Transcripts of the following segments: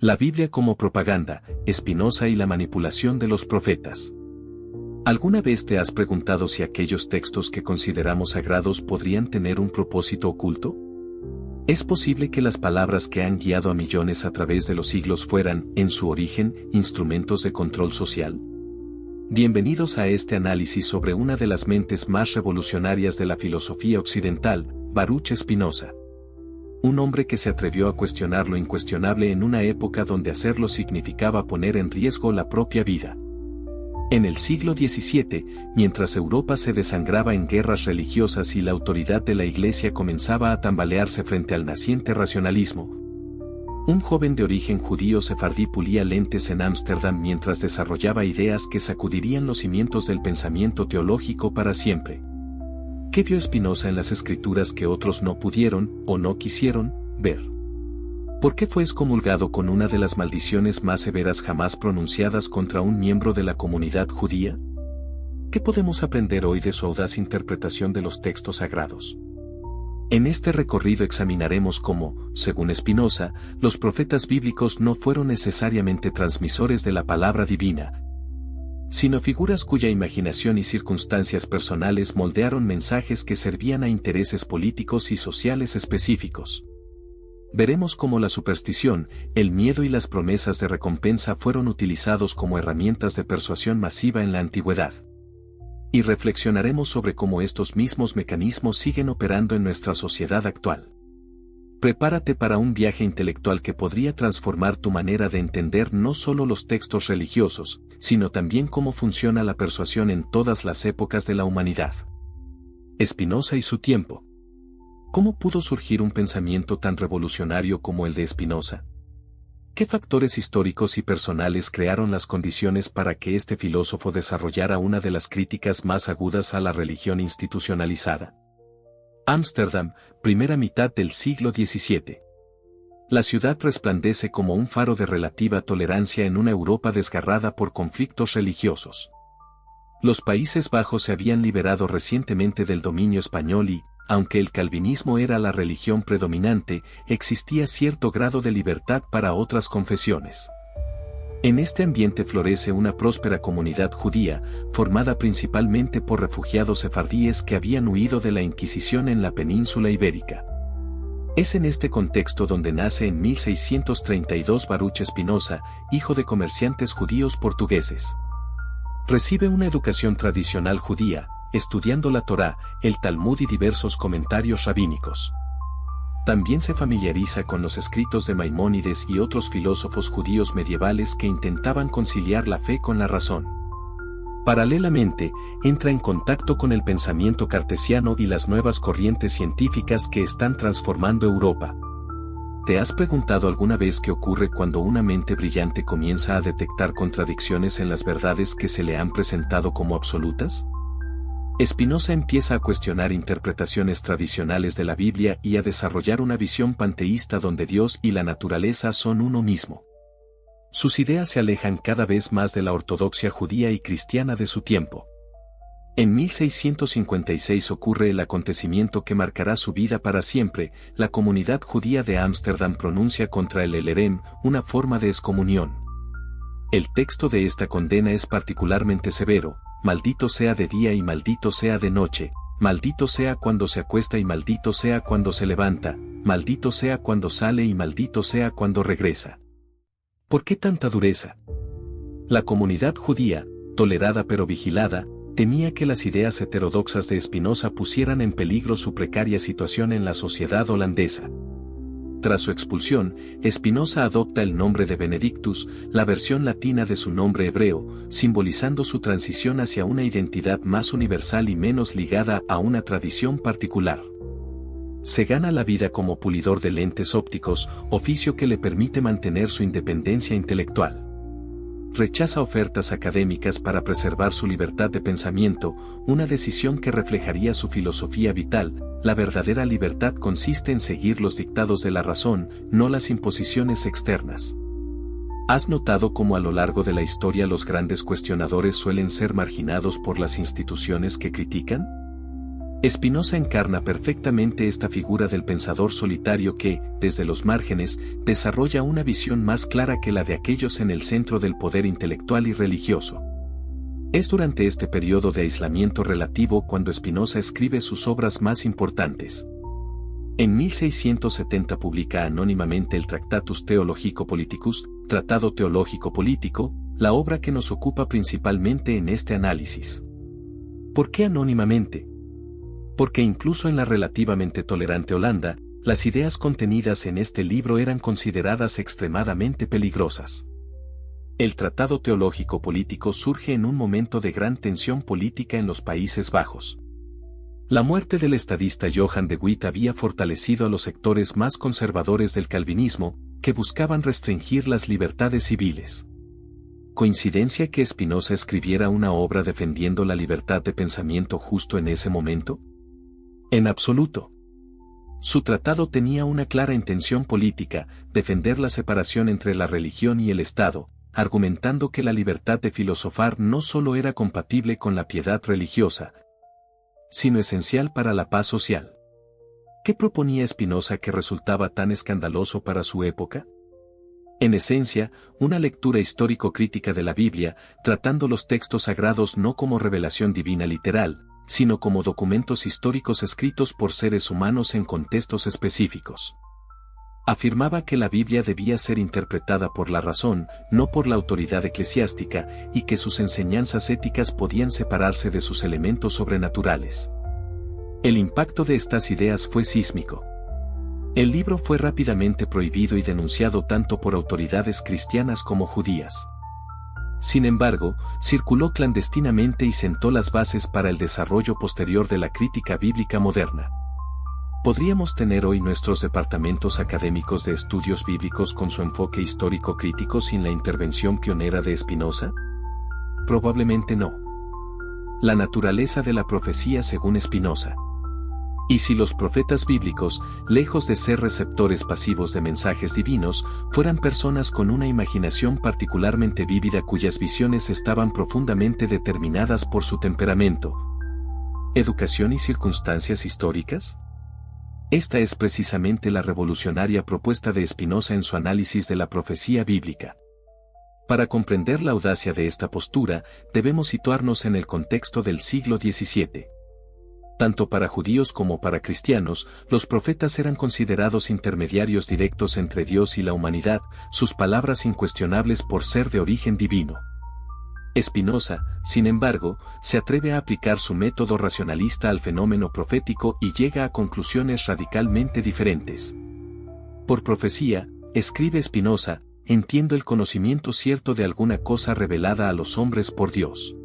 La Biblia como propaganda, Spinoza y la manipulación de los profetas. ¿Alguna vez te has preguntado si aquellos textos que consideramos sagrados podrían tener un propósito oculto? ¿Es posible que las palabras que han guiado a millones a través de los siglos fueran, en su origen, instrumentos de control social? Bienvenidos a este análisis sobre una de las mentes más revolucionarias de la filosofía occidental, Baruch Spinoza. Un hombre que se atrevió a cuestionar lo incuestionable en una época donde hacerlo significaba poner en riesgo la propia vida. En el siglo XVII, mientras Europa se desangraba en guerras religiosas y la autoridad de la Iglesia comenzaba a tambalearse frente al naciente racionalismo, un joven de origen judío sefardí pulía lentes en Ámsterdam mientras desarrollaba ideas que sacudirían los cimientos del pensamiento teológico para siempre. ¿Qué vio Spinoza en las escrituras que otros no pudieron, o no quisieron, ver? ¿Por qué fue excomulgado con una de las maldiciones más severas jamás pronunciadas contra un miembro de la comunidad judía? ¿Qué podemos aprender hoy de su audaz interpretación de los textos sagrados? En este recorrido examinaremos cómo, según Spinoza, los profetas bíblicos no fueron necesariamente transmisores de la palabra divina, sino figuras cuya imaginación y circunstancias personales moldearon mensajes que servían a intereses políticos y sociales específicos. Veremos cómo la superstición, el miedo y las promesas de recompensa fueron utilizados como herramientas de persuasión masiva en la antigüedad. Y reflexionaremos sobre cómo estos mismos mecanismos siguen operando en nuestra sociedad actual. Prepárate para un viaje intelectual que podría transformar tu manera de entender no solo los textos religiosos, sino también cómo funciona la persuasión en todas las épocas de la humanidad. Spinoza y su tiempo. ¿Cómo pudo surgir un pensamiento tan revolucionario como el de Spinoza? ¿Qué factores históricos y personales crearon las condiciones para que este filósofo desarrollara una de las críticas más agudas a la religión institucionalizada? Ámsterdam, primera mitad del siglo XVII. La ciudad resplandece como un faro de relativa tolerancia en una Europa desgarrada por conflictos religiosos. Los Países Bajos se habían liberado recientemente del dominio español y, aunque el calvinismo era la religión predominante, existía cierto grado de libertad para otras confesiones. En este ambiente florece una próspera comunidad judía, formada principalmente por refugiados sefardíes que habían huido de la Inquisición en la península ibérica. Es en este contexto donde nace en 1632 Baruch Spinoza, hijo de comerciantes judíos portugueses. Recibe una educación tradicional judía, estudiando la Torá, el Talmud y diversos comentarios rabínicos. También se familiariza con los escritos de Maimónides y otros filósofos judíos medievales que intentaban conciliar la fe con la razón. Paralelamente, entra en contacto con el pensamiento cartesiano y las nuevas corrientes científicas que están transformando Europa. ¿Te has preguntado alguna vez qué ocurre cuando una mente brillante comienza a detectar contradicciones en las verdades que se le han presentado como absolutas? Spinoza empieza a cuestionar interpretaciones tradicionales de la Biblia y a desarrollar una visión panteísta donde Dios y la naturaleza son uno mismo. Sus ideas se alejan cada vez más de la ortodoxia judía y cristiana de su tiempo. En 1656 ocurre el acontecimiento que marcará su vida para siempre. La comunidad judía de Ámsterdam pronuncia contra el Elerem, una forma de excomunión. El texto de esta condena es particularmente severo: maldito sea de día y maldito sea de noche, maldito sea cuando se acuesta y maldito sea cuando se levanta, maldito sea cuando sale y maldito sea cuando regresa. ¿Por qué tanta dureza? La comunidad judía, tolerada pero vigilada, temía que las ideas heterodoxas de Spinoza pusieran en peligro su precaria situación en la sociedad holandesa. Tras su expulsión, Spinoza adopta el nombre de Benedictus, la versión latina de su nombre hebreo, simbolizando su transición hacia una identidad más universal y menos ligada a una tradición particular. Se gana la vida como pulidor de lentes ópticos, oficio que le permite mantener su independencia intelectual. Rechaza ofertas académicas para preservar su libertad de pensamiento, una decisión que reflejaría su filosofía vital. La verdadera libertad consiste en seguir los dictados de la razón, no las imposiciones externas. ¿Has notado cómo a lo largo de la historia los grandes cuestionadores suelen ser marginados por las instituciones que critican? Spinoza encarna perfectamente esta figura del pensador solitario que, desde los márgenes, desarrolla una visión más clara que la de aquellos en el centro del poder intelectual y religioso. Es durante este periodo de aislamiento relativo cuando Spinoza escribe sus obras más importantes. En 1670 publica anónimamente el Tractatus Theologico Politicus, Tratado Teológico Político, la obra que nos ocupa principalmente en este análisis. ¿Por qué anónimamente? Porque incluso en la relativamente tolerante Holanda, las ideas contenidas en este libro eran consideradas extremadamente peligrosas. El Tratado Teológico Político surge en un momento de gran tensión política en los Países Bajos. La muerte del estadista Johan de Witt había fortalecido a los sectores más conservadores del calvinismo, que buscaban restringir las libertades civiles. ¿Coincidencia que Spinoza escribiera una obra defendiendo la libertad de pensamiento justo en ese momento? En absoluto. Su tratado tenía una clara intención política, defender la separación entre la religión y el Estado, argumentando que la libertad de filosofar no solo era compatible con la piedad religiosa, sino esencial para la paz social. ¿Qué proponía Spinoza que resultaba tan escandaloso para su época? En esencia, una lectura histórico-crítica de la Biblia, tratando los textos sagrados no como revelación divina literal, sino como documentos históricos escritos por seres humanos en contextos específicos. Afirmaba que la Biblia debía ser interpretada por la razón, no por la autoridad eclesiástica, y que sus enseñanzas éticas podían separarse de sus elementos sobrenaturales. El impacto de estas ideas fue sísmico. El libro fue rápidamente prohibido y denunciado tanto por autoridades cristianas como judías. Sin embargo, circuló clandestinamente y sentó las bases para el desarrollo posterior de la crítica bíblica moderna. ¿Podríamos tener hoy nuestros departamentos académicos de estudios bíblicos con su enfoque histórico-crítico sin la intervención pionera de Spinoza? Probablemente no. La naturaleza de la profecía según Spinoza. Y si los profetas bíblicos, lejos de ser receptores pasivos de mensajes divinos, fueran personas con una imaginación particularmente vívida cuyas visiones estaban profundamente determinadas por su temperamento, educación y circunstancias históricas? Esta es precisamente la revolucionaria propuesta de Spinoza en su análisis de la profecía bíblica. Para comprender la audacia de esta postura, debemos situarnos en el contexto del siglo XVII. Tanto para judíos como para cristianos, los profetas eran considerados intermediarios directos entre Dios y la humanidad, sus palabras incuestionables por ser de origen divino. Spinoza, sin embargo, se atreve a aplicar su método racionalista al fenómeno profético y llega a conclusiones radicalmente diferentes. Por profecía, escribe Spinoza, entiendo el conocimiento cierto de alguna cosa revelada a los hombres por Dios.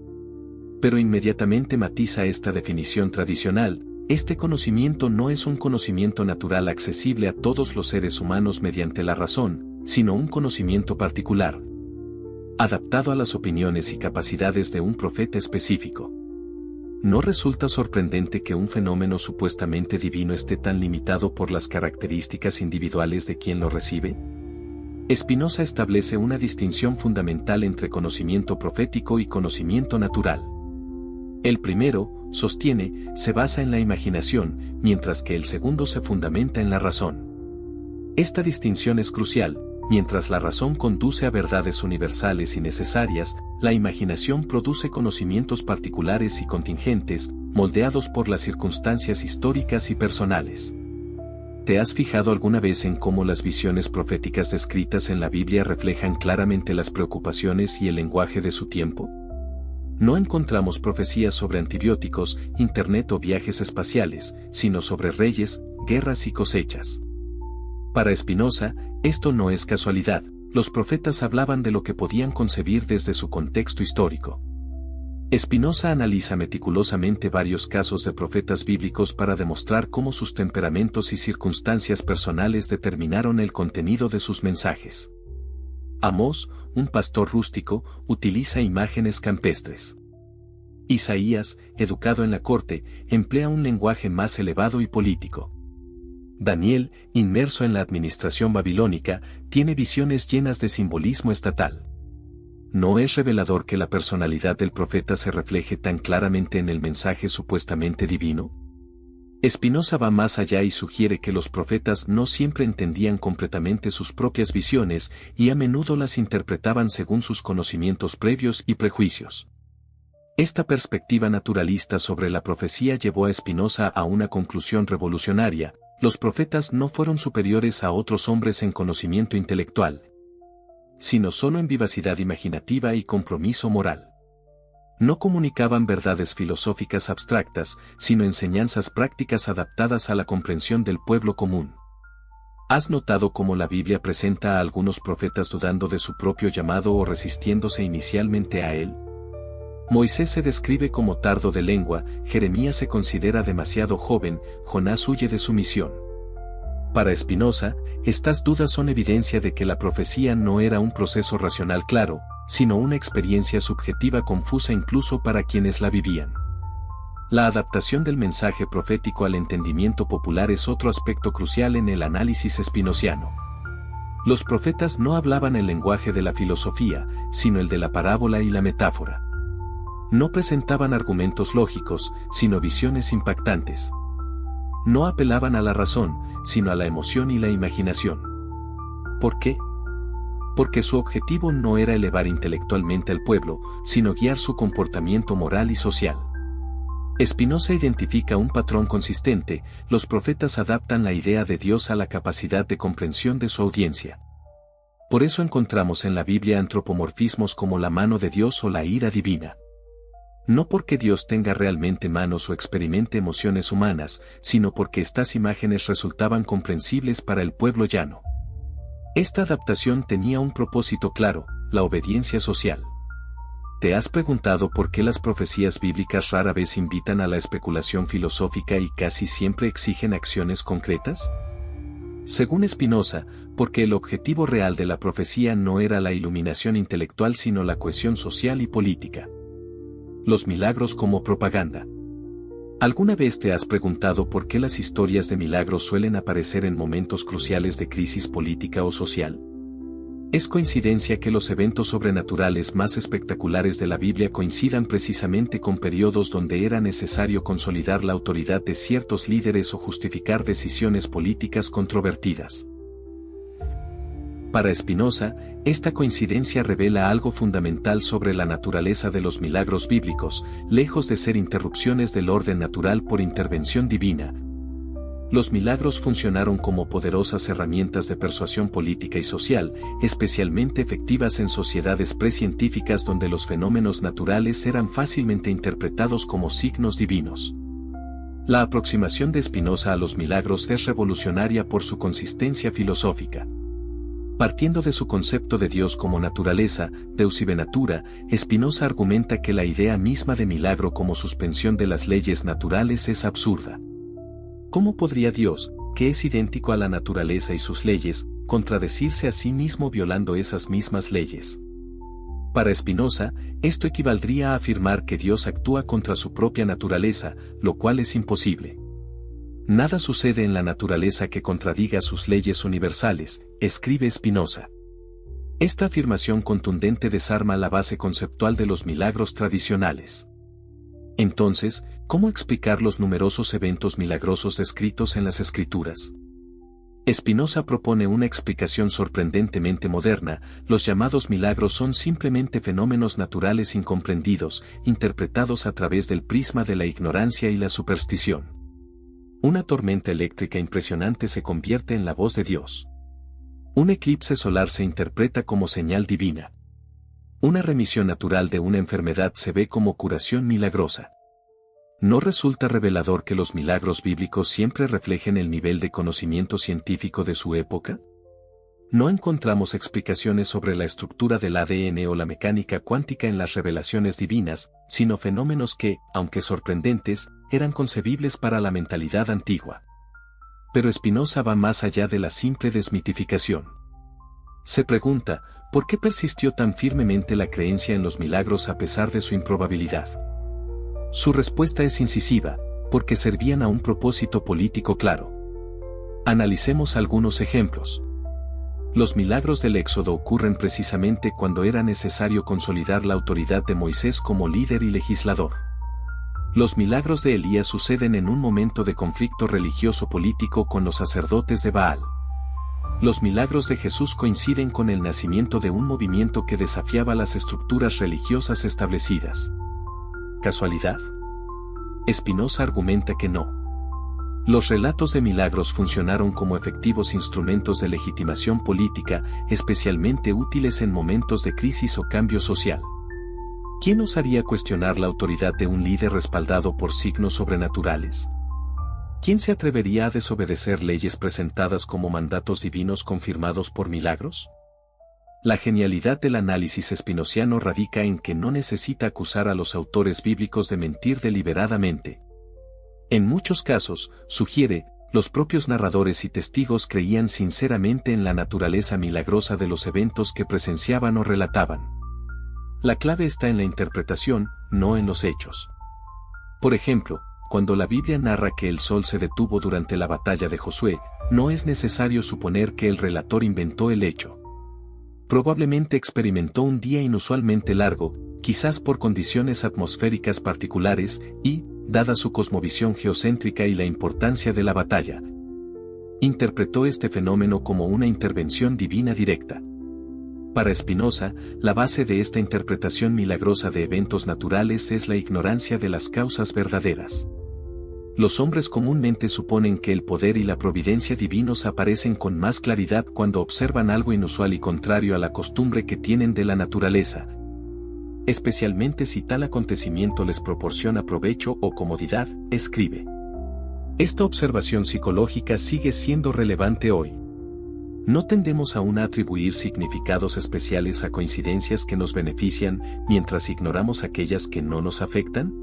Pero inmediatamente matiza esta definición tradicional: este conocimiento no es un conocimiento natural accesible a todos los seres humanos mediante la razón, sino un conocimiento particular, adaptado a las opiniones y capacidades de un profeta específico. ¿No resulta sorprendente que un fenómeno supuestamente divino esté tan limitado por las características individuales de quien lo recibe? Spinoza establece una distinción fundamental entre conocimiento profético y conocimiento natural. El primero, sostiene, se basa en la imaginación, mientras que el segundo se fundamenta en la razón. Esta distinción es crucial. Mientras la razón conduce a verdades universales y necesarias, la imaginación produce conocimientos particulares y contingentes, moldeados por las circunstancias históricas y personales. ¿Te has fijado alguna vez en cómo las visiones proféticas descritas en la Biblia reflejan claramente las preocupaciones y el lenguaje de su tiempo? No encontramos profecías sobre antibióticos, internet o viajes espaciales, sino sobre reyes, guerras y cosechas. Para Spinoza, esto no es casualidad, los profetas hablaban de lo que podían concebir desde su contexto histórico. Spinoza analiza meticulosamente varios casos de profetas bíblicos para demostrar cómo sus temperamentos y circunstancias personales determinaron el contenido de sus mensajes. Amós, un pastor rústico, utiliza imágenes campestres. Isaías, educado en la corte, emplea un lenguaje más elevado y político. Daniel, inmerso en la administración babilónica, tiene visiones llenas de simbolismo estatal. ¿No es revelador que la personalidad del profeta se refleje tan claramente en el mensaje supuestamente divino? Spinoza va más allá y sugiere que los profetas no siempre entendían completamente sus propias visiones y a menudo las interpretaban según sus conocimientos previos y prejuicios. Esta perspectiva naturalista sobre la profecía llevó a Spinoza a una conclusión revolucionaria: los profetas no fueron superiores a otros hombres en conocimiento intelectual, sino solo en vivacidad imaginativa y compromiso moral. No comunicaban verdades filosóficas abstractas, sino enseñanzas prácticas adaptadas a la comprensión del pueblo común. ¿Has notado cómo la Biblia presenta a algunos profetas dudando de su propio llamado o resistiéndose inicialmente a él? Moisés se describe como tardo de lengua, Jeremías se considera demasiado joven, Jonás huye de su misión. Para Spinoza, estas dudas son evidencia de que la profecía no era un proceso racional claro, sino una experiencia subjetiva confusa incluso para quienes la vivían. La adaptación del mensaje profético al entendimiento popular es otro aspecto crucial en el análisis spinoziano. Los profetas no hablaban el lenguaje de la filosofía, sino el de la parábola y la metáfora. No presentaban argumentos lógicos, sino visiones impactantes. No apelaban a la razón, sino a la emoción y la imaginación. ¿Por qué? Porque su objetivo no era elevar intelectualmente al pueblo, sino guiar su comportamiento moral y social. Spinoza identifica un patrón consistente: los profetas adaptan la idea de Dios a la capacidad de comprensión de su audiencia. Por eso encontramos en la Biblia antropomorfismos como la mano de Dios o la ira divina. No porque Dios tenga realmente manos o experimente emociones humanas, sino porque estas imágenes resultaban comprensibles para el pueblo llano. Esta adaptación tenía un propósito claro: la obediencia social. ¿Te has preguntado por qué las profecías bíblicas rara vez invitan a la especulación filosófica y casi siempre exigen acciones concretas? Según Spinoza, porque el objetivo real de la profecía no era la iluminación intelectual sino la cohesión social y política. Los milagros como propaganda. ¿Alguna vez te has preguntado por qué las historias de milagros suelen aparecer en momentos cruciales de crisis política o social? ¿Es coincidencia que los eventos sobrenaturales más espectaculares de la Biblia coincidan precisamente con periodos donde era necesario consolidar la autoridad de ciertos líderes o justificar decisiones políticas controvertidas? Para Spinoza, esta coincidencia revela algo fundamental sobre la naturaleza de los milagros bíblicos: lejos de ser interrupciones del orden natural por intervención divina. Los milagros funcionaron como poderosas herramientas de persuasión política y social, especialmente efectivas en sociedades precientíficas donde los fenómenos naturales eran fácilmente interpretados como signos divinos. La aproximación de Spinoza a los milagros es revolucionaria por su consistencia filosófica. Partiendo de su concepto de Dios como naturaleza, Deus ibe natura, Spinoza argumenta que la idea misma de milagro como suspensión de las leyes naturales es absurda. ¿Cómo podría Dios, que es idéntico a la naturaleza y sus leyes, contradecirse a sí mismo violando esas mismas leyes? Para Spinoza, esto equivaldría a afirmar que Dios actúa contra su propia naturaleza, lo cual es imposible. Nada sucede en la naturaleza que contradiga sus leyes universales, escribe Spinoza. Esta afirmación contundente desarma la base conceptual de los milagros tradicionales. Entonces, ¿cómo explicar los numerosos eventos milagrosos descritos en las Escrituras? Spinoza propone una explicación sorprendentemente moderna: los llamados milagros son simplemente fenómenos naturales incomprendidos, interpretados a través del prisma de la ignorancia y la superstición. Una tormenta eléctrica impresionante se convierte en la voz de Dios. Un eclipse solar se interpreta como señal divina. Una remisión natural de una enfermedad se ve como curación milagrosa. ¿No resulta revelador que los milagros bíblicos siempre reflejen el nivel de conocimiento científico de su época? No encontramos explicaciones sobre la estructura del ADN o la mecánica cuántica en las revelaciones divinas, sino fenómenos que, aunque sorprendentes, eran concebibles para la mentalidad antigua. Pero Spinoza va más allá de la simple desmitificación. Se pregunta, ¿por qué persistió tan firmemente la creencia en los milagros a pesar de su improbabilidad? Su respuesta es incisiva: porque servían a un propósito político claro. Analicemos algunos ejemplos. Los milagros del Éxodo ocurren precisamente cuando era necesario consolidar la autoridad de Moisés como líder y legislador. Los milagros de Elías suceden en un momento de conflicto religioso-político con los sacerdotes de Baal. Los milagros de Jesús coinciden con el nacimiento de un movimiento que desafiaba las estructuras religiosas establecidas. ¿Casualidad? Spinoza argumenta que no. Los relatos de milagros funcionaron como efectivos instrumentos de legitimación política, especialmente útiles en momentos de crisis o cambio social. ¿Quién osaría cuestionar la autoridad de un líder respaldado por signos sobrenaturales? ¿Quién se atrevería a desobedecer leyes presentadas como mandatos divinos confirmados por milagros? La genialidad del análisis espinociano radica en que no necesita acusar a los autores bíblicos de mentir deliberadamente. En muchos casos, sugiere, los propios narradores y testigos creían sinceramente en la naturaleza milagrosa de los eventos que presenciaban o relataban. La clave está en la interpretación, no en los hechos. Por ejemplo, cuando la Biblia narra que el sol se detuvo durante la batalla de Josué, no es necesario suponer que el relator inventó el hecho. Probablemente experimentó un día inusualmente largo, quizás por condiciones atmosféricas particulares, y, dada su cosmovisión geocéntrica y la importancia de la batalla, interpretó este fenómeno como una intervención divina directa. Para Spinoza, la base de esta interpretación milagrosa de eventos naturales es la ignorancia de las causas verdaderas. Los hombres comúnmente suponen que el poder y la providencia divinos aparecen con más claridad cuando observan algo inusual y contrario a la costumbre que tienen de la naturaleza, especialmente si tal acontecimiento les proporciona provecho o comodidad, escribe. Esta observación psicológica sigue siendo relevante hoy. ¿No tendemos aún a atribuir significados especiales a coincidencias que nos benefician mientras ignoramos aquellas que no nos afectan?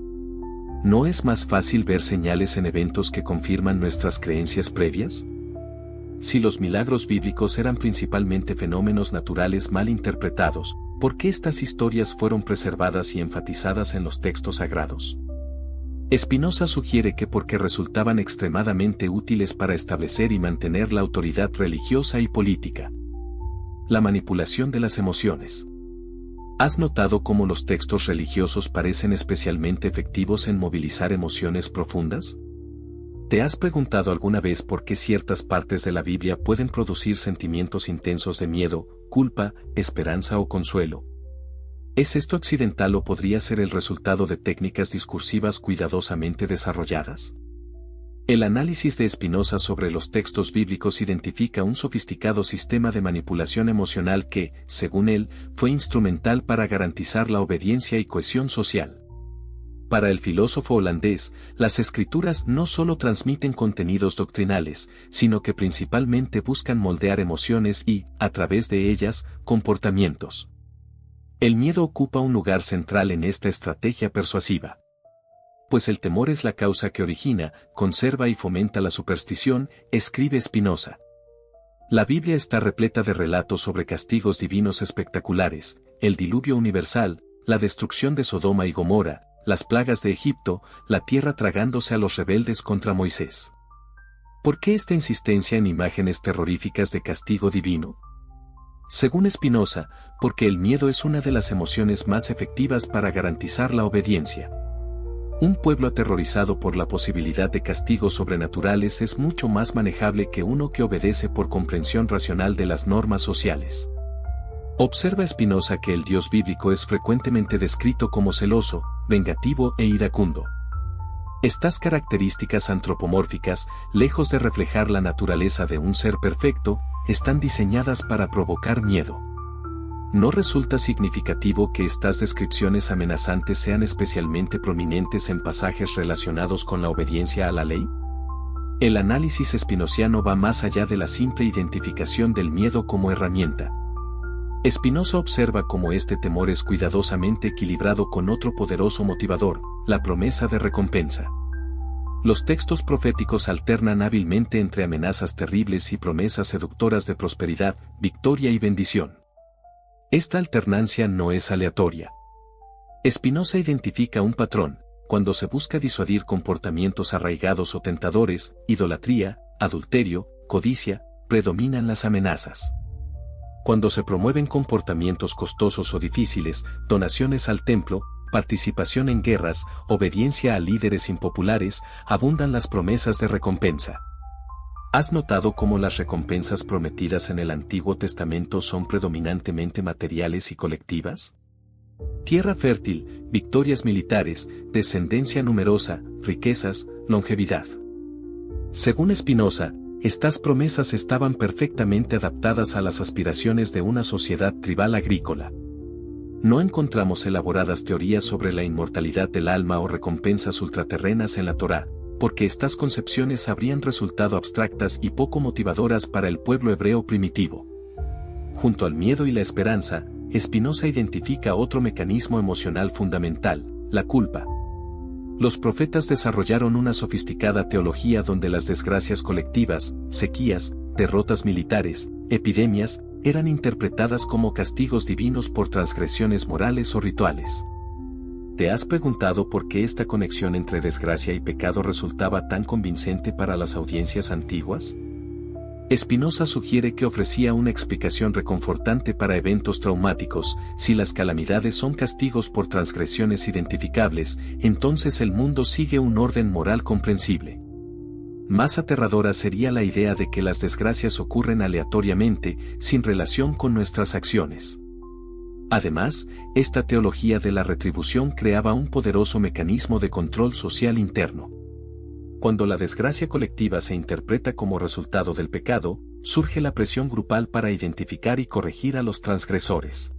¿No es más fácil ver señales en eventos que confirman nuestras creencias previas? Si los milagros bíblicos eran principalmente fenómenos naturales mal interpretados, ¿por qué estas historias fueron preservadas y enfatizadas en los textos sagrados? Spinoza sugiere que porque resultaban extremadamente útiles para establecer y mantener la autoridad religiosa y política. La manipulación de las emociones. ¿Has notado cómo los textos religiosos parecen especialmente efectivos en movilizar emociones profundas? ¿Te has preguntado alguna vez por qué ciertas partes de la Biblia pueden producir sentimientos intensos de miedo, culpa, esperanza o consuelo? ¿Es esto accidental o podría ser el resultado de técnicas discursivas cuidadosamente desarrolladas? El análisis de Spinoza sobre los textos bíblicos identifica un sofisticado sistema de manipulación emocional que, según él, fue instrumental para garantizar la obediencia y cohesión social. Para el filósofo holandés, las escrituras no solo transmiten contenidos doctrinales, sino que principalmente buscan moldear emociones y, a través de ellas, comportamientos. El miedo ocupa un lugar central en esta estrategia persuasiva. Pues el temor es la causa que origina, conserva y fomenta la superstición, escribe Spinoza. La Biblia está repleta de relatos sobre castigos divinos espectaculares, el diluvio universal, la destrucción de Sodoma y Gomorra, las plagas de Egipto, la tierra tragándose a los rebeldes contra Moisés. ¿Por qué esta insistencia en imágenes terroríficas de castigo divino? Según Spinoza, porque el miedo es una de las emociones más efectivas para garantizar la obediencia. Un pueblo aterrorizado por la posibilidad de castigos sobrenaturales es mucho más manejable que uno que obedece por comprensión racional de las normas sociales. Observa Spinoza que el Dios bíblico es frecuentemente descrito como celoso, vengativo e iracundo. Estas características antropomórficas, lejos de reflejar la naturaleza de un ser perfecto, están diseñadas para provocar miedo. ¿No resulta significativo que estas descripciones amenazantes sean especialmente prominentes en pasajes relacionados con la obediencia a la ley? El análisis spinociano va más allá de la simple identificación del miedo como herramienta. Spinoza observa cómo este temor es cuidadosamente equilibrado con otro poderoso motivador, la promesa de recompensa. Los textos proféticos alternan hábilmente entre amenazas terribles y promesas seductoras de prosperidad, victoria y bendición. Esta alternancia no es aleatoria. Spinoza identifica un patrón: cuando se busca disuadir comportamientos arraigados o tentadores, idolatría, adulterio, codicia, predominan las amenazas. Cuando se promueven comportamientos costosos o difíciles, donaciones al templo, participación en guerras, obediencia a líderes impopulares, abundan las promesas de recompensa. ¿Has notado cómo las recompensas prometidas en el Antiguo Testamento son predominantemente materiales y colectivas? Tierra fértil, victorias militares, descendencia numerosa, riquezas, longevidad. Según Spinoza, estas promesas estaban perfectamente adaptadas a las aspiraciones de una sociedad tribal agrícola. No encontramos elaboradas teorías sobre la inmortalidad del alma o recompensas ultraterrenas en la Torá, porque estas concepciones habrían resultado abstractas y poco motivadoras para el pueblo hebreo primitivo. Junto al miedo y la esperanza, Spinoza identifica otro mecanismo emocional fundamental, la culpa. Los profetas desarrollaron una sofisticada teología donde las desgracias colectivas, sequías, derrotas militares, epidemias, eran interpretadas como castigos divinos por transgresiones morales o rituales. ¿Te has preguntado por qué esta conexión entre desgracia y pecado resultaba tan convincente para las audiencias antiguas? Spinoza sugiere que ofrecía una explicación reconfortante para eventos traumáticos. Si las calamidades son castigos por transgresiones identificables, entonces el mundo sigue un orden moral comprensible. Más aterradora sería la idea de que las desgracias ocurren aleatoriamente, sin relación con nuestras acciones. Además, esta teología de la retribución creaba un poderoso mecanismo de control social interno. Cuando la desgracia colectiva se interpreta como resultado del pecado, surge la presión grupal para identificar y corregir a los transgresores.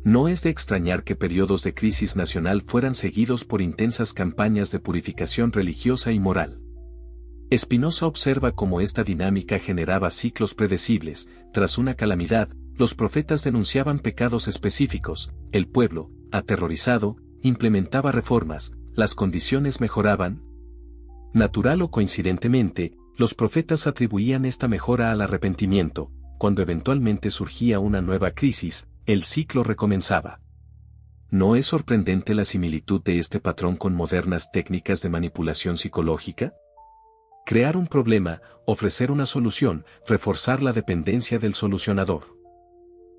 No es de extrañar que periodos de crisis nacional fueran seguidos por intensas campañas de purificación religiosa y moral. Spinoza observa cómo esta dinámica generaba ciclos predecibles. Tras una calamidad, los profetas denunciaban pecados específicos, el pueblo, aterrorizado, implementaba reformas, las condiciones mejoraban. Natural o coincidentemente, los profetas atribuían esta mejora al arrepentimiento. Cuando eventualmente surgía una nueva crisis, el ciclo recomenzaba. ¿No es sorprendente la similitud de este patrón con modernas técnicas de manipulación psicológica? Crear un problema, ofrecer una solución, reforzar la dependencia del solucionador.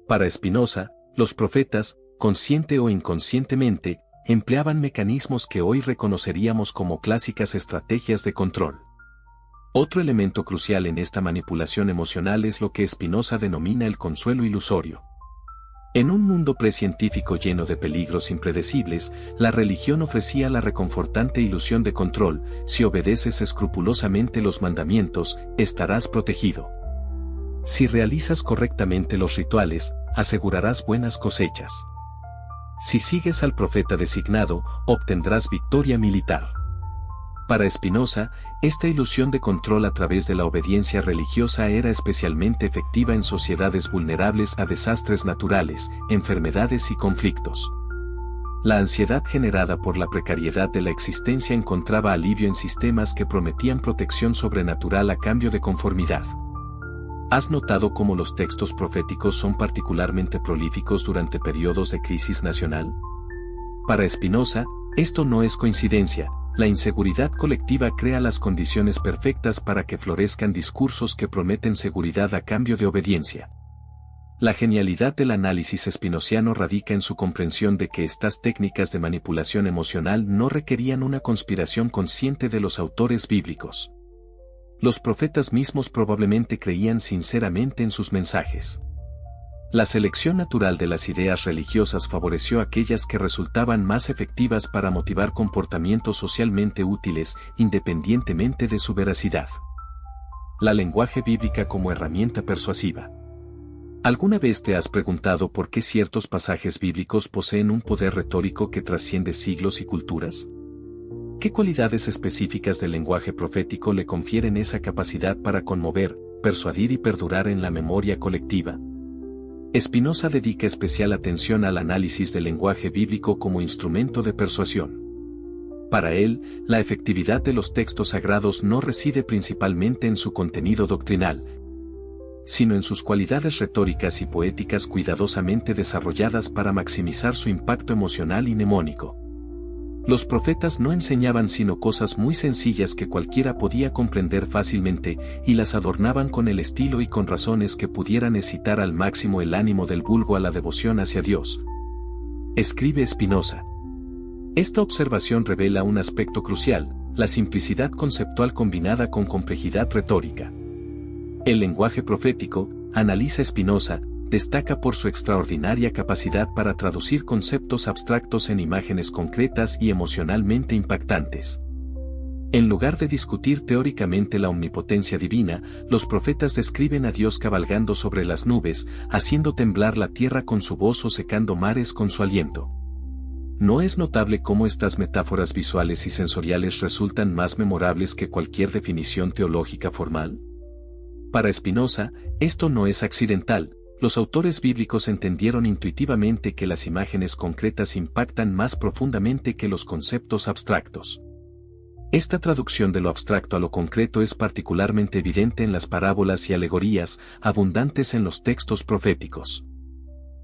Para Spinoza, los profetas, consciente o inconscientemente, empleaban mecanismos que hoy reconoceríamos como clásicas estrategias de control. Otro elemento crucial en esta manipulación emocional es lo que Spinoza denomina el consuelo ilusorio. En un mundo precientífico lleno de peligros impredecibles, la religión ofrecía la reconfortante ilusión de control. Si obedeces escrupulosamente los mandamientos, estarás protegido. Si realizas correctamente los rituales, asegurarás buenas cosechas. Si sigues al profeta designado, obtendrás victoria militar. Para Spinoza, esta ilusión de control a través de la obediencia religiosa era especialmente efectiva en sociedades vulnerables a desastres naturales, enfermedades y conflictos. La ansiedad generada por la precariedad de la existencia encontraba alivio en sistemas que prometían protección sobrenatural a cambio de conformidad. ¿Has notado cómo los textos proféticos son particularmente prolíficos durante periodos de crisis nacional? Para Spinoza, esto no es coincidencia. La inseguridad colectiva crea las condiciones perfectas para que florezcan discursos que prometen seguridad a cambio de obediencia. La genialidad del análisis spinociano radica en su comprensión de que estas técnicas de manipulación emocional no requerían una conspiración consciente de los autores bíblicos. Los profetas mismos probablemente creían sinceramente en sus mensajes. La selección natural de las ideas religiosas favoreció aquellas que resultaban más efectivas para motivar comportamientos socialmente útiles, independientemente de su veracidad. La lenguaje bíblica como herramienta persuasiva. ¿Alguna vez te has preguntado por qué ciertos pasajes bíblicos poseen un poder retórico que trasciende siglos y culturas? ¿Qué cualidades específicas del lenguaje profético le confieren esa capacidad para conmover, persuadir y perdurar en la memoria colectiva? Spinoza dedica especial atención al análisis del lenguaje bíblico como instrumento de persuasión. Para él, la efectividad de los textos sagrados no reside principalmente en su contenido doctrinal, sino en sus cualidades retóricas y poéticas cuidadosamente desarrolladas para maximizar su impacto emocional y mnemónico. Los profetas no enseñaban sino cosas muy sencillas que cualquiera podía comprender fácilmente, y las adornaban con el estilo y con razones que pudieran excitar al máximo el ánimo del vulgo a la devoción hacia Dios. Escribe Spinoza. Esta observación revela un aspecto crucial, la simplicidad conceptual combinada con complejidad retórica. El lenguaje profético, analiza Spinoza, destaca por su extraordinaria capacidad para traducir conceptos abstractos en imágenes concretas y emocionalmente impactantes. En lugar de discutir teóricamente la omnipotencia divina, los profetas describen a Dios cabalgando sobre las nubes, haciendo temblar la tierra con su voz o secando mares con su aliento. ¿No es notable cómo estas metáforas visuales y sensoriales resultan más memorables que cualquier definición teológica formal? Para Spinoza, esto no es accidental. Los autores bíblicos entendieron intuitivamente que las imágenes concretas impactan más profundamente que los conceptos abstractos. Esta traducción de lo abstracto a lo concreto es particularmente evidente en las parábolas y alegorías, abundantes en los textos proféticos.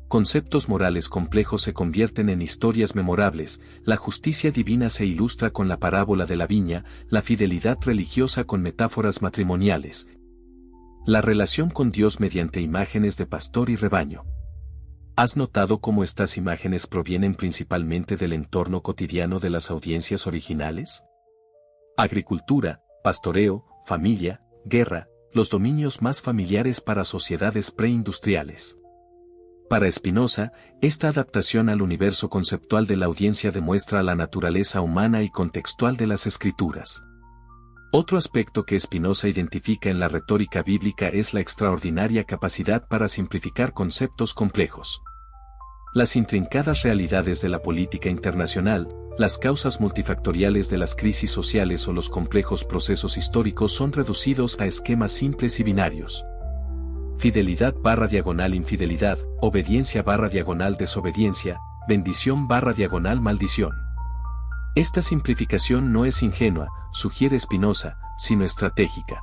Conceptos morales complejos se convierten en historias memorables, la justicia divina se ilustra con la parábola de la viña, la fidelidad religiosa con metáforas matrimoniales, la relación con Dios mediante imágenes de pastor y rebaño. ¿Has notado cómo estas imágenes provienen principalmente del entorno cotidiano de las audiencias originales? Agricultura, pastoreo, familia, guerra, los dominios más familiares para sociedades preindustriales. Para Spinoza, esta adaptación al universo conceptual de la audiencia demuestra la naturaleza humana y contextual de las escrituras. Otro aspecto que Spinoza identifica en la retórica bíblica es la extraordinaria capacidad para simplificar conceptos complejos. Las intrincadas realidades de la política internacional, las causas multifactoriales de las crisis sociales o los complejos procesos históricos son reducidos a esquemas simples y binarios. Fidelidad/infidelidad, obediencia/desobediencia, bendición/maldición. Esta simplificación no es ingenua, sugiere Spinoza, sino estratégica.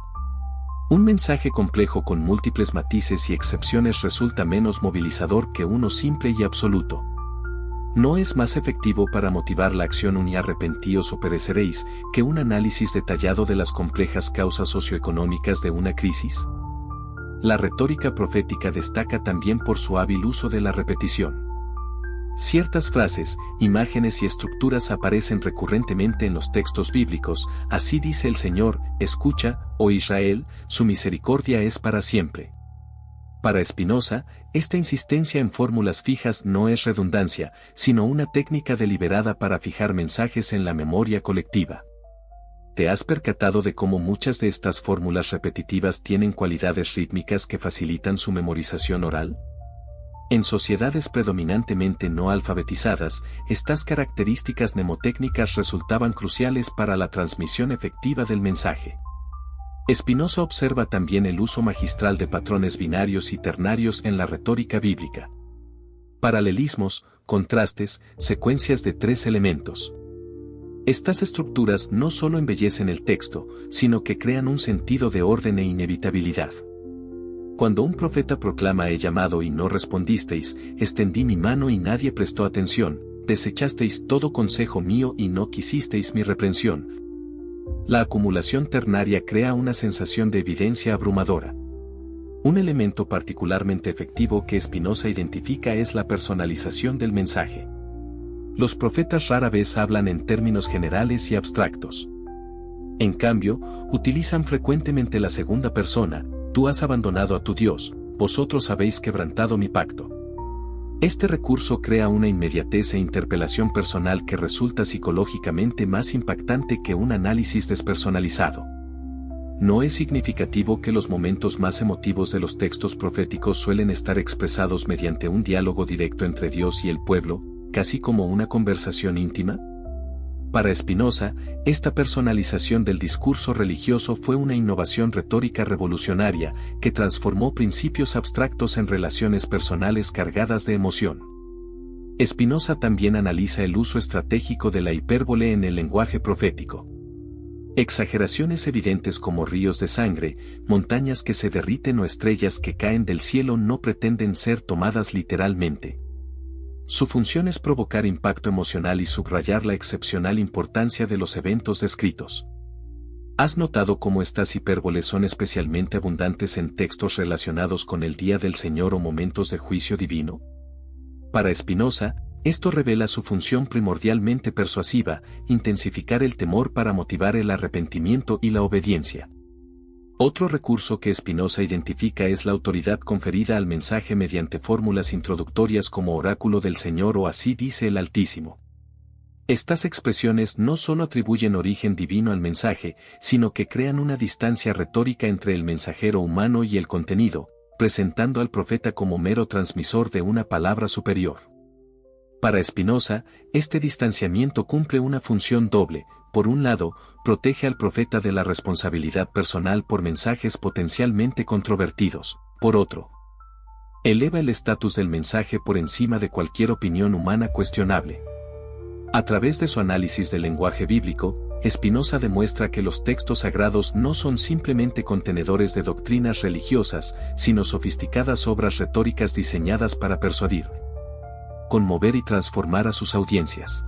Un mensaje complejo con múltiples matices y excepciones resulta menos movilizador que uno simple y absoluto. ¿No es más efectivo para motivar la acción un "y arrepentíos o pereceréis" que un análisis detallado de las complejas causas socioeconómicas de una crisis? La retórica profética destaca también por su hábil uso de la repetición. Ciertas frases, imágenes y estructuras aparecen recurrentemente en los textos bíblicos: así dice el Señor, escucha, oh Israel, su misericordia es para siempre. Para Spinoza, esta insistencia en fórmulas fijas no es redundancia, sino una técnica deliberada para fijar mensajes en la memoria colectiva. ¿Te has percatado de cómo muchas de estas fórmulas repetitivas tienen cualidades rítmicas que facilitan su memorización oral? En sociedades predominantemente no alfabetizadas, estas características mnemotécnicas resultaban cruciales para la transmisión efectiva del mensaje. Spinoza observa también el uso magistral de patrones binarios y ternarios en la retórica bíblica. Paralelismos, contrastes, secuencias de 3 elementos. Estas estructuras no solo embellecen el texto, sino que crean un sentido de orden e inevitabilidad. Cuando un profeta proclama: he llamado y no respondisteis, extendí mi mano y nadie prestó atención, desechasteis todo consejo mío y no quisisteis mi reprensión. La acumulación ternaria crea una sensación de evidencia abrumadora. Un elemento particularmente efectivo que Spinoza identifica es la personalización del mensaje. Los profetas rara vez hablan en términos generales y abstractos. En cambio, utilizan frecuentemente la segunda persona: tú has abandonado a tu Dios, vosotros habéis quebrantado mi pacto. Este recurso crea una inmediatez e interpelación personal que resulta psicológicamente más impactante que un análisis despersonalizado. ¿No es significativo que los momentos más emotivos de los textos proféticos suelen estar expresados mediante un diálogo directo entre Dios y el pueblo, casi como una conversación íntima? Para Spinoza, esta personalización del discurso religioso fue una innovación retórica revolucionaria que transformó principios abstractos en relaciones personales cargadas de emoción. Spinoza también analiza el uso estratégico de la hipérbole en el lenguaje profético. Exageraciones evidentes como ríos de sangre, montañas que se derriten o estrellas que caen del cielo no pretenden ser tomadas literalmente. Su función es provocar impacto emocional y subrayar la excepcional importancia de los eventos descritos. ¿Has notado cómo estas hipérboles son especialmente abundantes en textos relacionados con el día del Señor o momentos de juicio divino? Para Spinoza, Esto revela su función primordialmente persuasiva, intensificar el temor para motivar el arrepentimiento y la obediencia. Otro recurso que Spinoza identifica es la autoridad conferida al mensaje mediante fórmulas introductorias como oráculo del Señor o así dice el Altísimo. Estas expresiones no solo atribuyen origen divino al mensaje, sino que crean una distancia retórica entre el mensajero humano y el contenido, presentando al profeta como mero transmisor de una palabra superior. Para Spinoza, este distanciamiento cumple una función doble. Por un lado, protege al profeta de la responsabilidad personal por mensajes potencialmente controvertidos. Por otro, eleva el estatus del mensaje por encima de cualquier opinión humana cuestionable. A través de su análisis del lenguaje bíblico, Spinoza demuestra que los textos sagrados no son simplemente contenedores de doctrinas religiosas, sino sofisticadas obras retóricas diseñadas para persuadir, conmover y transformar a sus audiencias.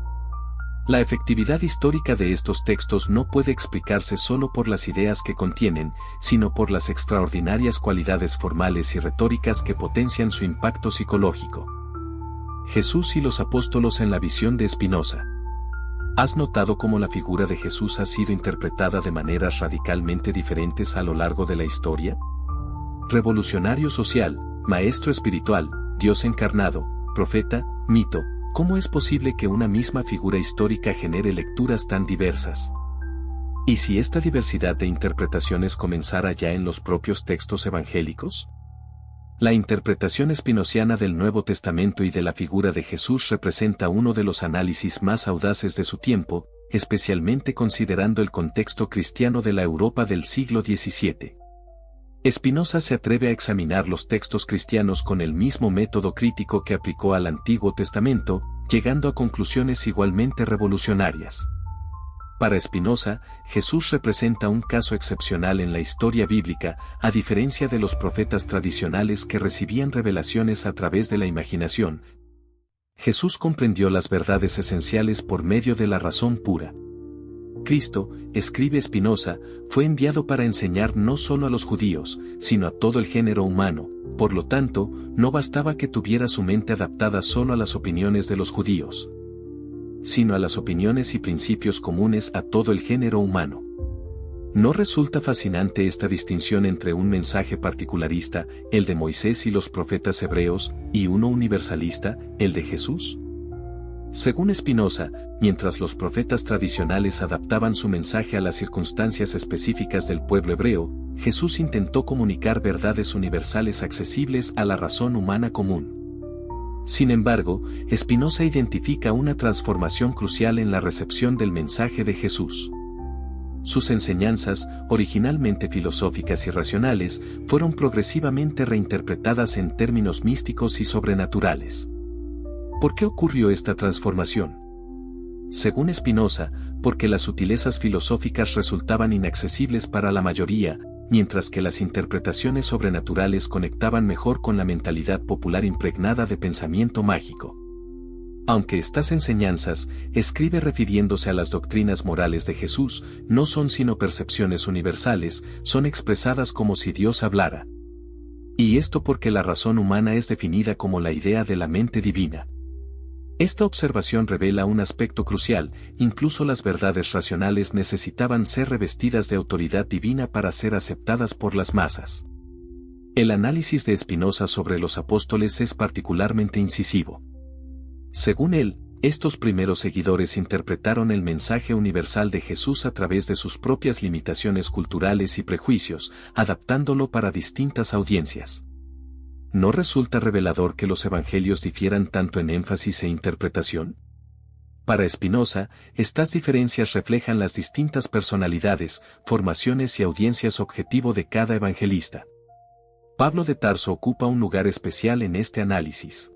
La efectividad histórica de estos textos no puede explicarse solo por las ideas que contienen, sino por las extraordinarias cualidades formales y retóricas que potencian su impacto psicológico. Jesús y los apóstolos en la visión de Spinoza. ¿Has notado cómo la figura de Jesús ha sido interpretada de maneras radicalmente diferentes a lo largo de la historia? Revolucionario social, maestro espiritual, Dios encarnado, profeta, mito. ¿Cómo es posible que una misma figura histórica genere lecturas tan diversas? ¿Y si esta diversidad de interpretaciones comenzara ya en los propios textos evangélicos? La interpretación spinoziana del Nuevo Testamento y de la figura de Jesús representa uno de los análisis más audaces de su tiempo, especialmente considerando el contexto cristiano de la Europa del siglo XVII. Spinoza se atreve a examinar los textos cristianos con el mismo método crítico que aplicó al Antiguo Testamento, llegando a conclusiones igualmente revolucionarias. Para Spinoza, Jesús representa un caso excepcional en la historia bíblica, a diferencia de los profetas tradicionales que recibían revelaciones a través de la imaginación. Jesús comprendió las verdades esenciales por medio de la razón pura. Cristo, escribe Spinoza, fue enviado para enseñar no solo a los judíos, sino a todo el género humano. Por lo tanto, no bastaba que tuviera su mente adaptada solo a las opiniones de los judíos, sino a las opiniones y principios comunes a todo el género humano. ¿No resulta fascinante esta distinción entre un mensaje particularista, el de Moisés y los profetas hebreos, y uno universalista, el de Jesús? Según Spinoza, mientras los profetas tradicionales adaptaban su mensaje a las circunstancias específicas del pueblo hebreo, Jesús intentó comunicar verdades universales accesibles a la razón humana común. Sin embargo, Spinoza identifica una transformación crucial en la recepción del mensaje de Jesús. Sus enseñanzas, originalmente filosóficas y racionales, fueron progresivamente reinterpretadas en términos místicos y sobrenaturales. ¿Por qué ocurrió esta transformación? Según Spinoza, porque las sutilezas filosóficas resultaban inaccesibles para la mayoría, mientras que las interpretaciones sobrenaturales conectaban mejor con la mentalidad popular impregnada de pensamiento mágico. Aunque estas enseñanzas, escribe refiriéndose a las doctrinas morales de Jesús, no son sino percepciones universales, son expresadas como si Dios hablara. Y esto porque la razón humana es definida como la idea de la mente divina. Esta observación revela un aspecto crucial, incluso las verdades racionales necesitaban ser revestidas de autoridad divina para ser aceptadas por las masas. El análisis de Spinoza sobre los apóstoles es particularmente incisivo. Según él, estos primeros seguidores interpretaron el mensaje universal de Jesús a través de sus propias limitaciones culturales y prejuicios, adaptándolo para distintas audiencias. ¿No resulta revelador que los evangelios difieran tanto en énfasis e interpretación? Para Spinoza, estas diferencias reflejan las distintas personalidades, formaciones y audiencias objetivo de cada evangelista. Pablo de Tarso ocupa un lugar especial en este análisis.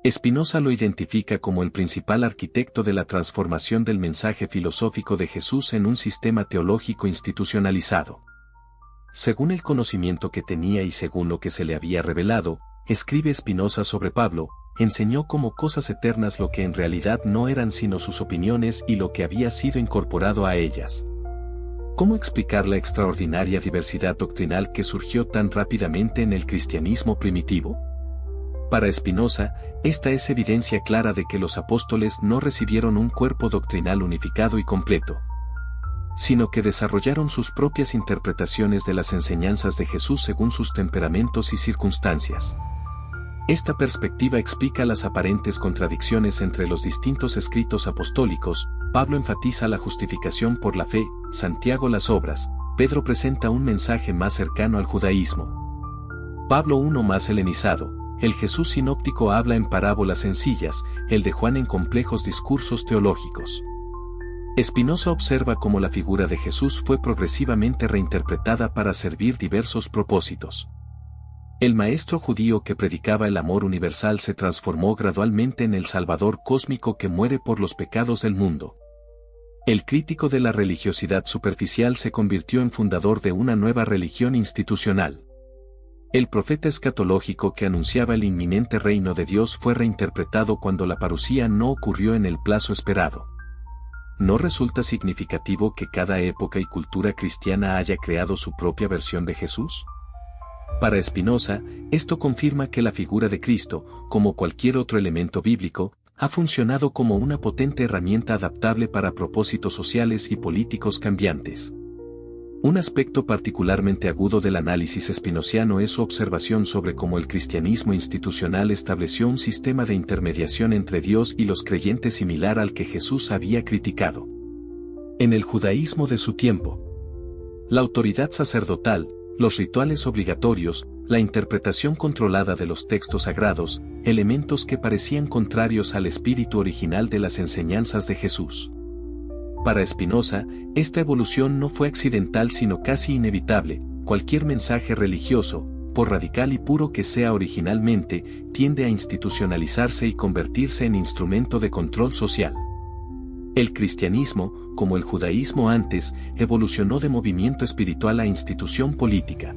Spinoza lo identifica como el principal arquitecto de la transformación del mensaje filosófico de Jesús en un sistema teológico institucionalizado. Según el conocimiento que tenía y según lo que se le había revelado, escribe Spinoza sobre Pablo, enseñó como cosas eternas lo que en realidad no eran sino sus opiniones y lo que había sido incorporado a ellas. ¿Cómo explicar la extraordinaria diversidad doctrinal que surgió tan rápidamente en el cristianismo primitivo? Para Spinoza, esta es evidencia clara de que los apóstoles no recibieron un cuerpo doctrinal unificado y completo, sino que desarrollaron sus propias interpretaciones de las enseñanzas de Jesús según sus temperamentos y circunstancias. Esta perspectiva explica las aparentes contradicciones entre los distintos escritos apostólicos. Pablo enfatiza la justificación por la fe, Santiago las obras, Pedro presenta un mensaje más cercano al judaísmo. Pablo uno más helenizado, el Jesús sinóptico habla en parábolas sencillas, el de Juan en complejos discursos teológicos. Spinoza observa cómo la figura de Jesús fue progresivamente reinterpretada para servir diversos propósitos. El maestro judío que predicaba el amor universal se transformó gradualmente en el Salvador cósmico que muere por los pecados del mundo. El crítico de la religiosidad superficial se convirtió en fundador de una nueva religión institucional. El profeta escatológico que anunciaba el inminente reino de Dios fue reinterpretado cuando la parusía no ocurrió en el plazo esperado. ¿No resulta significativo que cada época y cultura cristiana haya creado su propia versión de Jesús? Para Spinoza, esto confirma que la figura de Cristo, como cualquier otro elemento bíblico, ha funcionado como una potente herramienta adaptable para propósitos sociales y políticos cambiantes. Un aspecto particularmente agudo del análisis spinoziano es su observación sobre cómo el cristianismo institucional estableció un sistema de intermediación entre Dios y los creyentes similar al que Jesús había criticado. En el judaísmo de su tiempo, la autoridad sacerdotal, los rituales obligatorios, la interpretación controlada de los textos sagrados, elementos que parecían contrarios al espíritu original de las enseñanzas de Jesús. Para Spinoza, esta evolución no fue accidental sino casi inevitable. Cualquier mensaje religioso, por radical y puro que sea originalmente, tiende a institucionalizarse y convertirse en instrumento de control social. El cristianismo, como el judaísmo antes, evolucionó de movimiento espiritual a institución política.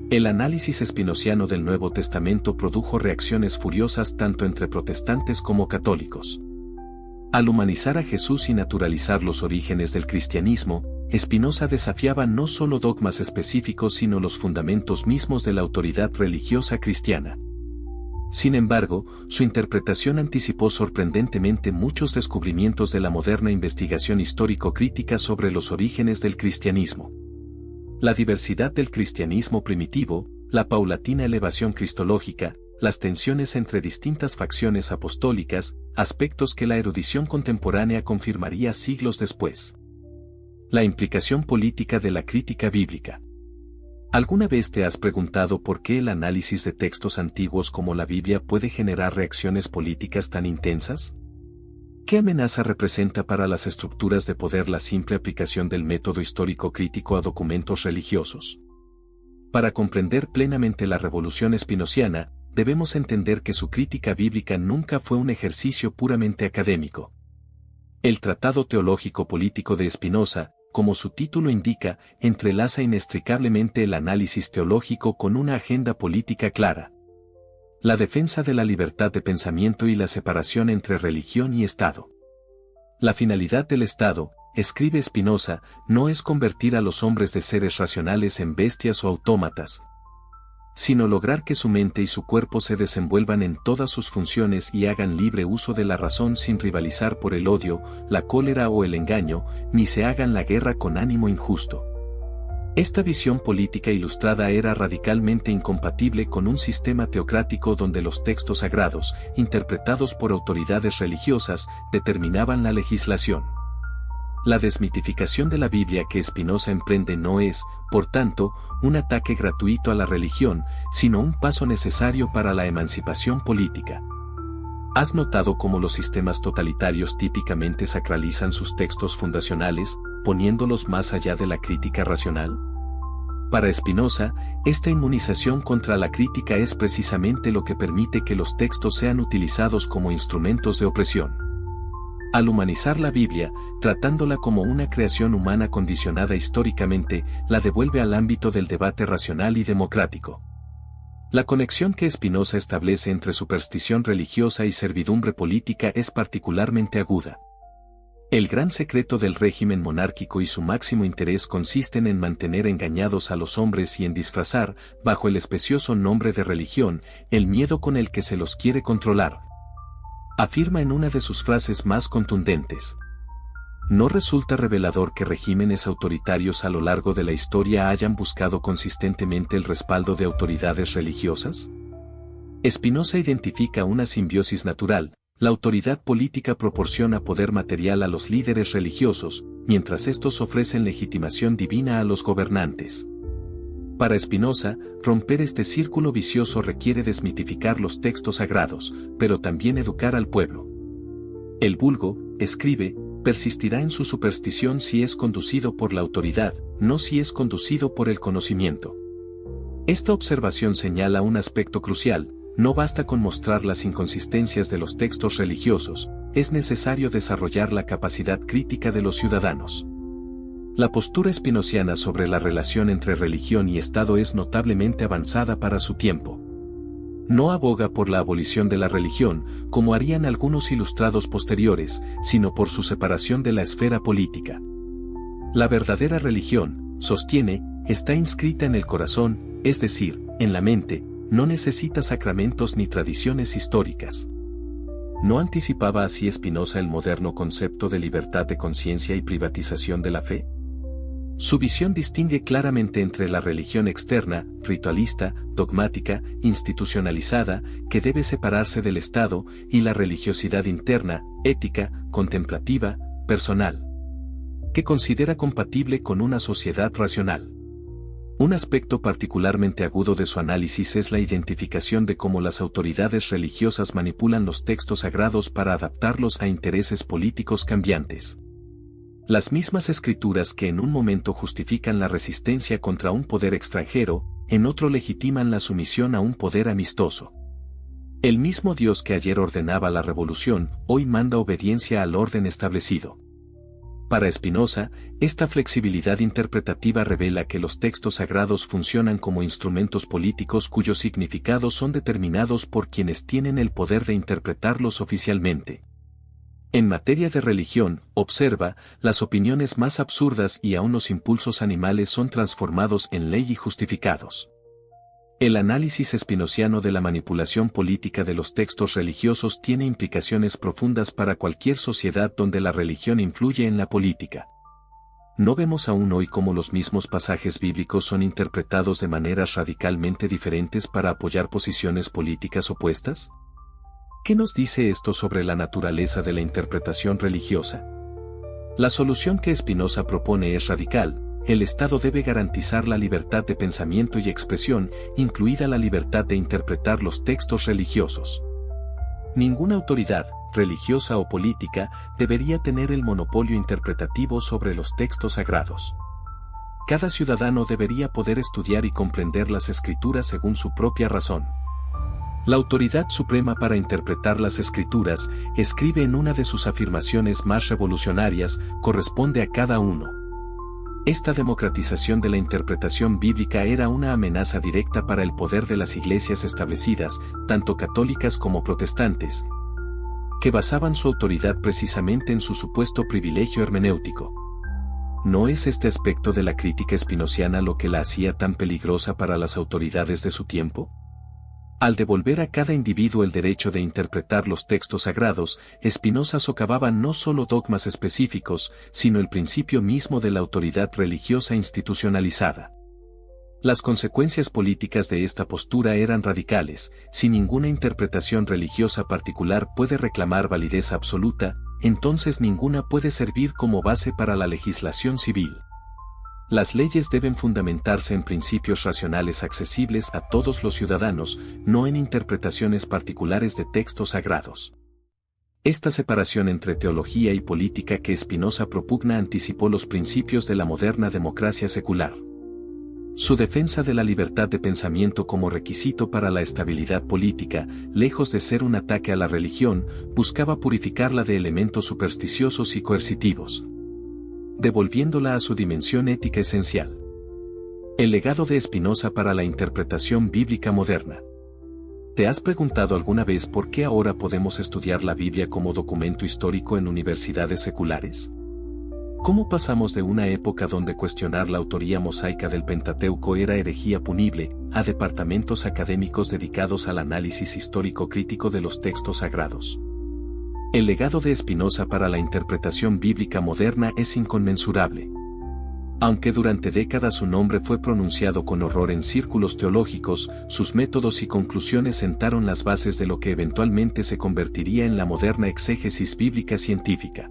El análisis spinoziano del Nuevo Testamento produjo reacciones furiosas tanto entre protestantes como católicos. Al humanizar a Jesús y naturalizar los orígenes del cristianismo, Spinoza desafiaba no solo dogmas específicos sino los fundamentos mismos de la autoridad religiosa cristiana. Sin embargo, su interpretación anticipó sorprendentemente muchos descubrimientos de la moderna investigación histórico-crítica sobre los orígenes del cristianismo. La diversidad del cristianismo primitivo, la paulatina elevación cristológica, las tensiones entre distintas facciones apostólicas, aspectos que la erudición contemporánea confirmaría siglos después. La implicación política de la crítica bíblica. ¿Alguna vez te has preguntado por qué el análisis de textos antiguos como la Biblia puede generar reacciones políticas tan intensas? ¿Qué amenaza representa para las estructuras de poder la simple aplicación del método histórico crítico a documentos religiosos? Para comprender plenamente la revolución spinoziana, debemos entender que su crítica bíblica nunca fue un ejercicio puramente académico. El Tratado Teológico Político de Spinoza, como su título indica, entrelaza inextricablemente el análisis teológico con una agenda política clara. La defensa de la libertad de pensamiento y la separación entre religión y Estado. La finalidad del Estado, escribe Spinoza, no es convertir a los hombres de seres racionales en bestias o autómatas, sino lograr que su mente y su cuerpo se desenvuelvan en todas sus funciones y hagan libre uso de la razón sin rivalizar por el odio, la cólera o el engaño, ni se hagan la guerra con ánimo injusto. Esta visión política ilustrada era radicalmente incompatible con un sistema teocrático donde los textos sagrados, interpretados por autoridades religiosas, determinaban la legislación. La desmitificación de la Biblia que Spinoza emprende no es, por tanto, un ataque gratuito a la religión, sino un paso necesario para la emancipación política. ¿Has notado cómo los sistemas totalitarios típicamente sacralizan sus textos fundacionales, poniéndolos más allá de la crítica racional? Para Spinoza, esta inmunización contra la crítica es precisamente lo que permite que los textos sean utilizados como instrumentos de opresión. Al humanizar la Biblia, tratándola como una creación humana condicionada históricamente, la devuelve al ámbito del debate racional y democrático. La conexión que Spinoza establece entre superstición religiosa y servidumbre política es particularmente aguda. El gran secreto del régimen monárquico y su máximo interés consisten en mantener engañados a los hombres y en disfrazar, bajo el especioso nombre de religión, el miedo con el que se los quiere controlar. Afirma en una de sus frases más contundentes: ¿no resulta revelador que regímenes autoritarios a lo largo de la historia hayan buscado consistentemente el respaldo de autoridades religiosas? Spinoza identifica una simbiosis natural. La autoridad política proporciona poder material a los líderes religiosos, mientras estos ofrecen legitimación divina a los gobernantes. Para Spinoza, romper este círculo vicioso requiere desmitificar los textos sagrados, pero también educar al pueblo. El vulgo, escribe, persistirá en su superstición si es conducido por la autoridad, no si es conducido por el conocimiento. Esta observación señala un aspecto crucial. No basta con mostrar las inconsistencias de los textos religiosos, es necesario desarrollar la capacidad crítica de los ciudadanos. La postura spinociana sobre la relación entre religión y Estado es notablemente avanzada para su tiempo. No aboga por la abolición de la religión, como harían algunos ilustrados posteriores, sino por su separación de la esfera política. La verdadera religión, sostiene, está inscrita en el corazón, es decir, en la mente. No necesita sacramentos ni tradiciones históricas. ¿No anticipaba así Spinoza el moderno concepto de libertad de conciencia y privatización de la fe? Su visión distingue claramente entre la religión externa, ritualista, dogmática, institucionalizada, que debe separarse del Estado, y la religiosidad interna, ética, contemplativa, personal, que considera compatible con una sociedad racional. Un aspecto particularmente agudo de su análisis es la identificación de cómo las autoridades religiosas manipulan los textos sagrados para adaptarlos a intereses políticos cambiantes. Las mismas escrituras que en un momento justifican la resistencia contra un poder extranjero, en otro legitiman la sumisión a un poder amistoso. El mismo Dios que ayer ordenaba la revolución, hoy manda obediencia al orden establecido. Para Spinoza, esta flexibilidad interpretativa revela que los textos sagrados funcionan como instrumentos políticos cuyos significados son determinados por quienes tienen el poder de interpretarlos oficialmente. En materia de religión, observa, las opiniones más absurdas y aún los impulsos animales son transformados en ley y justificados. El análisis spinociano de la manipulación política de los textos religiosos tiene implicaciones profundas para cualquier sociedad donde la religión influye en la política. ¿No vemos aún hoy cómo los mismos pasajes bíblicos son interpretados de maneras radicalmente diferentes para apoyar posiciones políticas opuestas? ¿Qué nos dice esto sobre la naturaleza de la interpretación religiosa? La solución que Spinoza propone es radical. El Estado debe garantizar la libertad de pensamiento y expresión, incluida la libertad de interpretar los textos religiosos. Ninguna autoridad, religiosa o política, debería tener el monopolio interpretativo sobre los textos sagrados. Cada ciudadano debería poder estudiar y comprender las Escrituras según su propia razón. La autoridad suprema para interpretar las Escrituras, escribe en una de sus afirmaciones más revolucionarias, corresponde a cada uno. Esta democratización de la interpretación bíblica era una amenaza directa para el poder de las iglesias establecidas, tanto católicas como protestantes, que basaban su autoridad precisamente en su supuesto privilegio hermenéutico. ¿No es este aspecto de la crítica spinociana lo que la hacía tan peligrosa para las autoridades de su tiempo? Al devolver a cada individuo el derecho de interpretar los textos sagrados, Spinoza socavaba no solo dogmas específicos, sino el principio mismo de la autoridad religiosa institucionalizada. Las consecuencias políticas de esta postura eran radicales. Si ninguna interpretación religiosa particular puede reclamar validez absoluta, entonces ninguna puede servir como base para la legislación civil. Las leyes deben fundamentarse en principios racionales accesibles a todos los ciudadanos, no en interpretaciones particulares de textos sagrados. Esta separación entre teología y política que Spinoza propugna anticipó los principios de la moderna democracia secular. Su defensa de la libertad de pensamiento como requisito para la estabilidad política, lejos de ser un ataque a la religión, buscaba purificarla de elementos supersticiosos y coercitivos, devolviéndola a su dimensión ética esencial. El legado de Spinoza para la interpretación bíblica moderna. ¿Te has preguntado alguna vez por qué ahora podemos estudiar la Biblia como documento histórico en universidades seculares? ¿Cómo pasamos de una época donde cuestionar la autoría mosaica del Pentateuco era herejía punible, a departamentos académicos dedicados al análisis histórico crítico de los textos sagrados? El legado de Spinoza para la interpretación bíblica moderna es inconmensurable. Aunque durante décadas su nombre fue pronunciado con horror en círculos teológicos, sus métodos y conclusiones sentaron las bases de lo que eventualmente se convertiría en la moderna exégesis bíblica científica.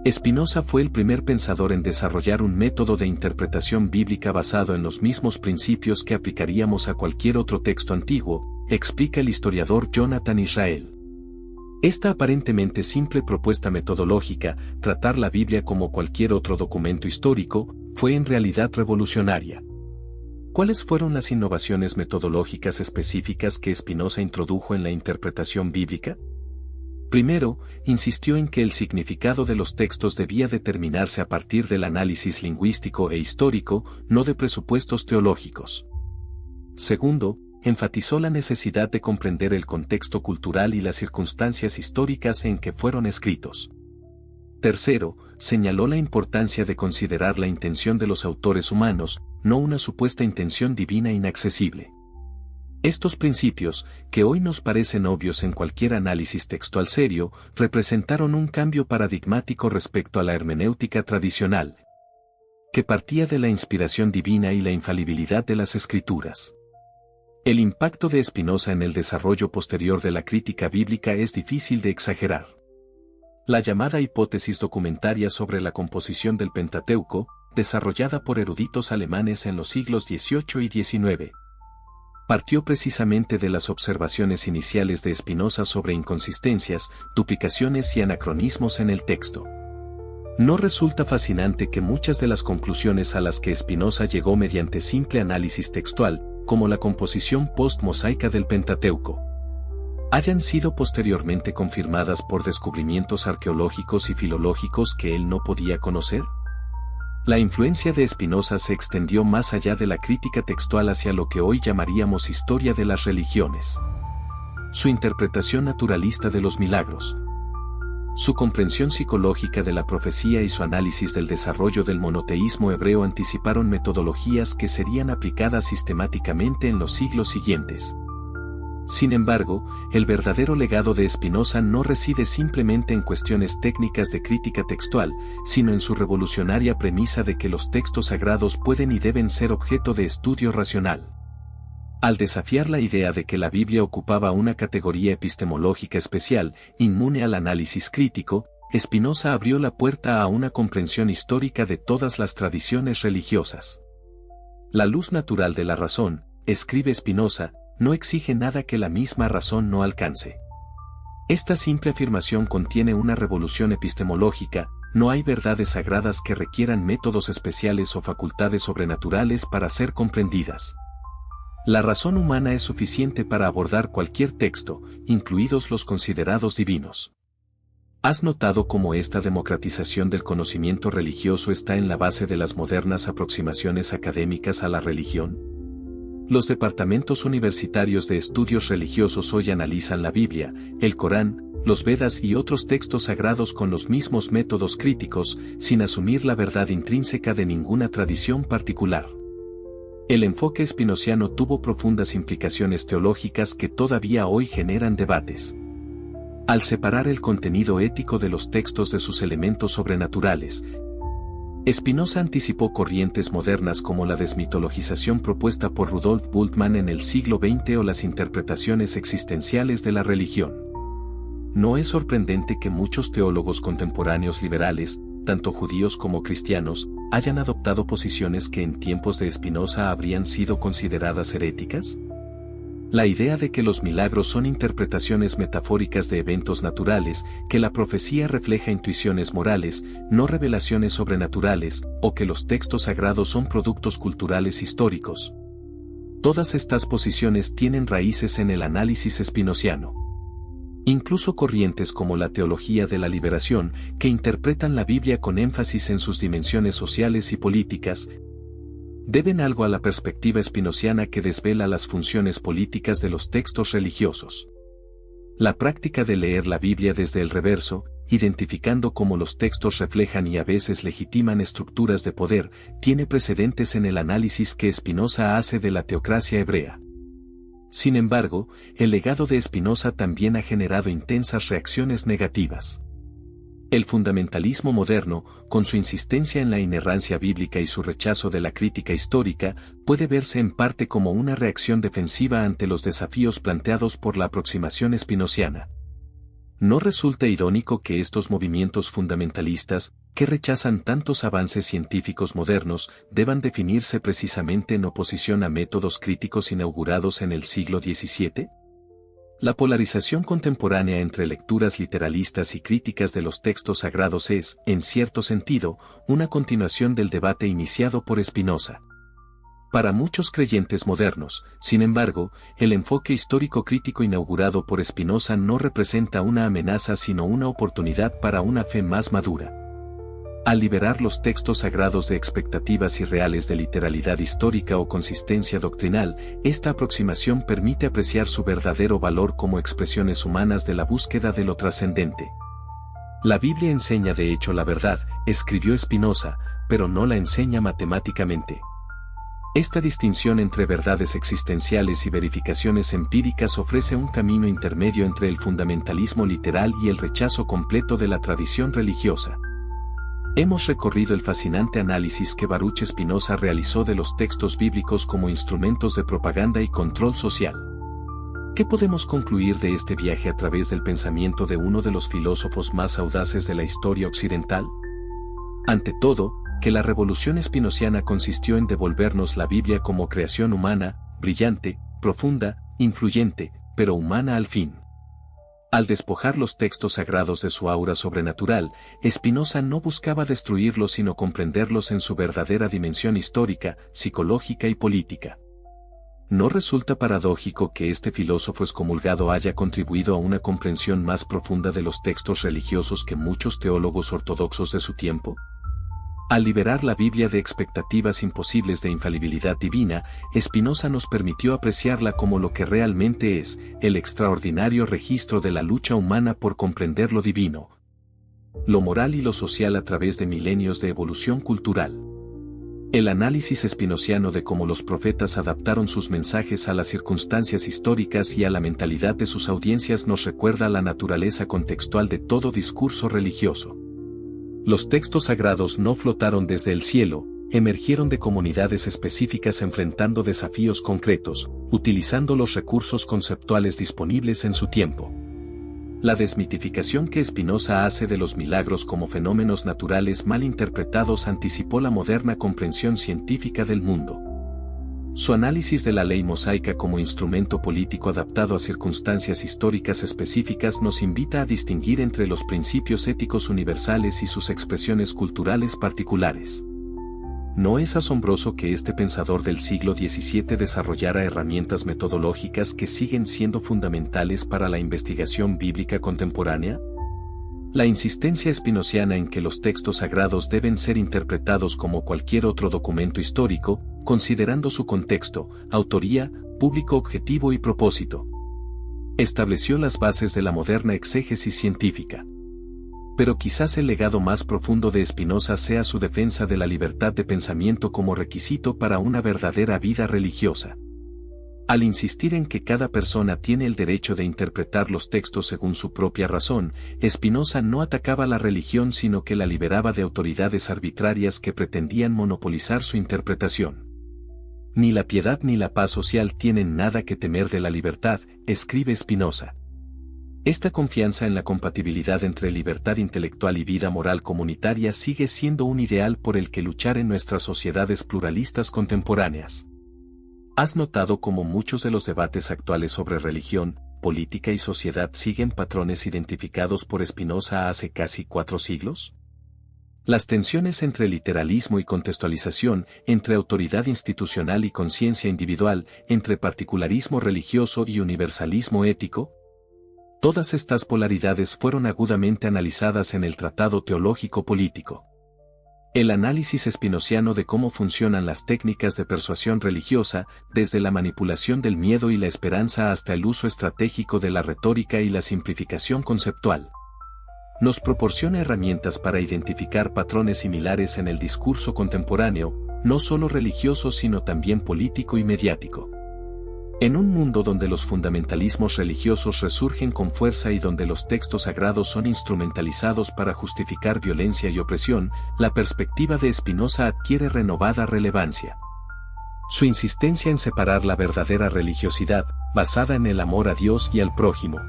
Spinoza fue el primer pensador en desarrollar un método de interpretación bíblica basado en los mismos principios que aplicaríamos a cualquier otro texto antiguo, explica el historiador Jonathan Israel. Esta aparentemente simple propuesta metodológica, tratar la Biblia como cualquier otro documento histórico, fue en realidad revolucionaria. ¿Cuáles fueron las innovaciones metodológicas específicas que Spinoza introdujo en la interpretación bíblica? Primero, insistió en que el significado de los textos debía determinarse a partir del análisis lingüístico e histórico, no de presupuestos teológicos. Segundo, enfatizó la necesidad de comprender el contexto cultural y las circunstancias históricas en que fueron escritos. Tercero, señaló la importancia de considerar la intención de los autores humanos, no una supuesta intención divina inaccesible. Estos principios, que hoy nos parecen obvios en cualquier análisis textual serio, representaron un cambio paradigmático respecto a la hermenéutica tradicional, que partía de la inspiración divina y la infalibilidad de las Escrituras. El impacto de Spinoza en el desarrollo posterior de la crítica bíblica es difícil de exagerar. La llamada hipótesis documentaria sobre la composición del Pentateuco, desarrollada por eruditos alemanes en los siglos XVIII y XIX, partió precisamente de las observaciones iniciales de Spinoza sobre inconsistencias, duplicaciones y anacronismos en el texto. ¿No resulta fascinante que muchas de las conclusiones a las que Spinoza llegó mediante simple análisis textual, como la composición post-mosaica del Pentateuco, hayan sido posteriormente confirmadas por descubrimientos arqueológicos y filológicos que él no podía conocer? La influencia de Spinoza se extendió más allá de la crítica textual hacia lo que hoy llamaríamos historia de las religiones. Su interpretación naturalista de los milagros, su comprensión psicológica de la profecía y su análisis del desarrollo del monoteísmo hebreo anticiparon metodologías que serían aplicadas sistemáticamente en los siglos siguientes. Sin embargo, el verdadero legado de Spinoza no reside simplemente en cuestiones técnicas de crítica textual, sino en su revolucionaria premisa de que los textos sagrados pueden y deben ser objeto de estudio racional. Al desafiar la idea de que la Biblia ocupaba una categoría epistemológica especial, inmune al análisis crítico, Spinoza abrió la puerta a una comprensión histórica de todas las tradiciones religiosas. La luz natural de la razón, escribe Spinoza, no exige nada que la misma razón no alcance. Esta simple afirmación contiene una revolución epistemológica, no hay verdades sagradas que requieran métodos especiales o facultades sobrenaturales para ser comprendidas. La razón humana es suficiente para abordar cualquier texto, incluidos los considerados divinos. ¿Has notado cómo esta democratización del conocimiento religioso está en la base de las modernas aproximaciones académicas a la religión? Los departamentos universitarios de estudios religiosos hoy analizan la Biblia, el Corán, los Vedas y otros textos sagrados con los mismos métodos críticos, sin asumir la verdad intrínseca de ninguna tradición particular. El enfoque spinoziano tuvo profundas implicaciones teológicas que todavía hoy generan debates. Al separar el contenido ético de los textos de sus elementos sobrenaturales, Spinoza anticipó corrientes modernas como la desmitologización propuesta por Rudolf Bultmann en el siglo XX o las interpretaciones existenciales de la religión. No es sorprendente que muchos teólogos contemporáneos liberales, tanto judíos como cristianos, hayan adoptado posiciones que en tiempos de Spinoza habrían sido consideradas heréticas. La idea de que los milagros son interpretaciones metafóricas de eventos naturales, que la profecía refleja intuiciones morales, no revelaciones sobrenaturales, o que los textos sagrados son productos culturales históricos. Todas estas posiciones tienen raíces en el análisis spinoziano. Incluso corrientes como la teología de la liberación, que interpretan la Biblia con énfasis en sus dimensiones sociales y políticas, Deben algo a la perspectiva espinociana que desvela las funciones políticas de los textos religiosos. La práctica de leer la Biblia desde el reverso, identificando cómo los textos reflejan y a veces legitiman estructuras de poder, tiene precedentes en el análisis que Spinoza hace de la teocracia hebrea. Sin embargo, el legado de Spinoza también ha generado intensas reacciones negativas. El fundamentalismo moderno, con su insistencia en la inerrancia bíblica y su rechazo de la crítica histórica, puede verse en parte como una reacción defensiva ante los desafíos planteados por la aproximación spinociana. ¿No resulta irónico que estos movimientos fundamentalistas, que rechazan tantos avances científicos modernos, deban definirse precisamente en oposición a métodos críticos inaugurados en el siglo XVII? La polarización contemporánea entre lecturas literalistas y críticas de los textos sagrados es, en cierto sentido, una continuación del debate iniciado por Spinoza. Para muchos creyentes modernos, sin embargo, el enfoque histórico crítico inaugurado por Spinoza no representa una amenaza sino una oportunidad para una fe más madura. Al liberar los textos sagrados de expectativas irreales de literalidad histórica o consistencia doctrinal, esta aproximación permite apreciar su verdadero valor como expresiones humanas de la búsqueda de lo trascendente. La Biblia enseña de hecho la verdad, escribió Spinoza, pero no la enseña matemáticamente. Esta distinción entre verdades existenciales y verificaciones empíricas ofrece un camino intermedio entre el fundamentalismo literal y el rechazo completo de la tradición religiosa. Hemos recorrido el fascinante análisis que Baruch Spinoza realizó de los textos bíblicos como instrumentos de propaganda y control social. ¿Qué podemos concluir de este viaje a través del pensamiento de uno de los filósofos más audaces de la historia occidental? Ante todo, que la revolución spinociana consistió en devolvernos la Biblia como creación humana, brillante, profunda, influyente, pero humana al fin. Al despojar los textos sagrados de su aura sobrenatural, Spinoza no buscaba destruirlos sino comprenderlos en su verdadera dimensión histórica, psicológica y política. ¿No resulta paradójico que este filósofo excomulgado haya contribuido a una comprensión más profunda de los textos religiosos que muchos teólogos ortodoxos de su tiempo? Al liberar la Biblia de expectativas imposibles de infalibilidad divina, Spinoza nos permitió apreciarla como lo que realmente es, el extraordinario registro de la lucha humana por comprender lo divino, lo moral y lo social a través de milenios de evolución cultural. El análisis spinociano de cómo los profetas adaptaron sus mensajes a las circunstancias históricas y a la mentalidad de sus audiencias nos recuerda la naturaleza contextual de todo discurso religioso. Los textos sagrados no flotaron desde el cielo, emergieron de comunidades específicas enfrentando desafíos concretos, utilizando los recursos conceptuales disponibles en su tiempo. La desmitificación que Spinoza hace de los milagros como fenómenos naturales mal interpretados anticipó la moderna comprensión científica del mundo. Su análisis de la ley mosaica como instrumento político adaptado a circunstancias históricas específicas nos invita a distinguir entre los principios éticos universales y sus expresiones culturales particulares. ¿No es asombroso que este pensador del siglo XVII desarrollara herramientas metodológicas que siguen siendo fundamentales para la investigación bíblica contemporánea? La insistencia spinociana en que los textos sagrados deben ser interpretados como cualquier otro documento histórico, considerando su contexto, autoría, público objetivo y propósito, estableció las bases de la moderna exégesis científica. Pero quizás el legado más profundo de Spinoza sea su defensa de la libertad de pensamiento como requisito para una verdadera vida religiosa. Al insistir en que cada persona tiene el derecho de interpretar los textos según su propia razón, Spinoza no atacaba la religión sino que la liberaba de autoridades arbitrarias que pretendían monopolizar su interpretación. Ni la piedad ni la paz social tienen nada que temer de la libertad, escribe Spinoza. Esta confianza en la compatibilidad entre libertad intelectual y vida moral comunitaria sigue siendo un ideal por el que luchar en nuestras sociedades pluralistas contemporáneas. ¿Has notado cómo muchos de los debates actuales sobre religión, política y sociedad siguen patrones identificados por Spinoza hace casi 4 siglos? Las tensiones entre literalismo y contextualización, entre autoridad institucional y conciencia individual, entre particularismo religioso y universalismo ético. Todas estas polaridades fueron agudamente analizadas en el Tratado Teológico Político. El análisis espinociano de cómo funcionan las técnicas de persuasión religiosa, desde la manipulación del miedo y la esperanza hasta el uso estratégico de la retórica y la simplificación conceptual, nos proporciona herramientas para identificar patrones similares en el discurso contemporáneo, no solo religioso sino también político y mediático. En un mundo donde los fundamentalismos religiosos resurgen con fuerza y donde los textos sagrados son instrumentalizados para justificar violencia y opresión, la perspectiva de Spinoza adquiere renovada relevancia. Su insistencia en separar la verdadera religiosidad, basada en el amor a Dios y al prójimo,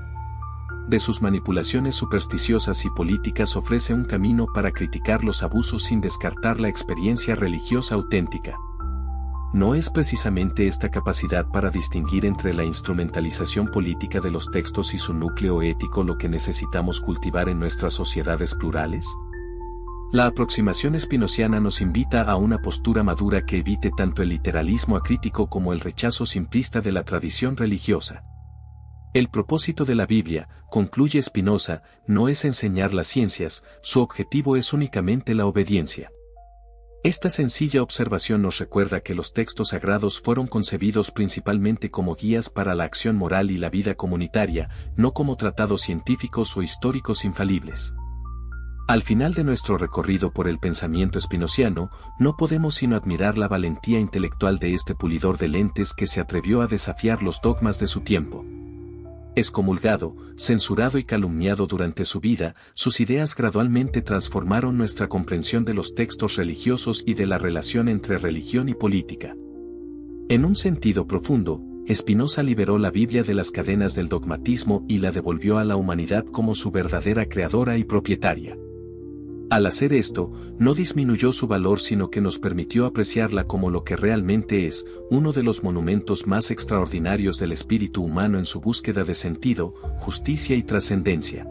de sus manipulaciones supersticiosas y políticas ofrece un camino para criticar los abusos sin descartar la experiencia religiosa auténtica. ¿No es precisamente esta capacidad para distinguir entre la instrumentalización política de los textos y su núcleo ético lo que necesitamos cultivar en nuestras sociedades plurales? La aproximación spinociana nos invita a una postura madura que evite tanto el literalismo acrítico como el rechazo simplista de la tradición religiosa. El propósito de la Biblia, concluye Spinoza, no es enseñar las ciencias, su objetivo es únicamente la obediencia. Esta sencilla observación nos recuerda que los textos sagrados fueron concebidos principalmente como guías para la acción moral y la vida comunitaria, no como tratados científicos o históricos infalibles. Al final de nuestro recorrido por el pensamiento spinociano, no podemos sino admirar la valentía intelectual de este pulidor de lentes que se atrevió a desafiar los dogmas de su tiempo. Excomulgado, censurado y calumniado durante su vida, sus ideas gradualmente transformaron nuestra comprensión de los textos religiosos y de la relación entre religión y política. En un sentido profundo, Spinoza liberó la Biblia de las cadenas del dogmatismo y la devolvió a la humanidad como su verdadera creadora y propietaria. Al hacer esto, no disminuyó su valor sino que nos permitió apreciarla como lo que realmente es, uno de los monumentos más extraordinarios del espíritu humano en su búsqueda de sentido, justicia y trascendencia.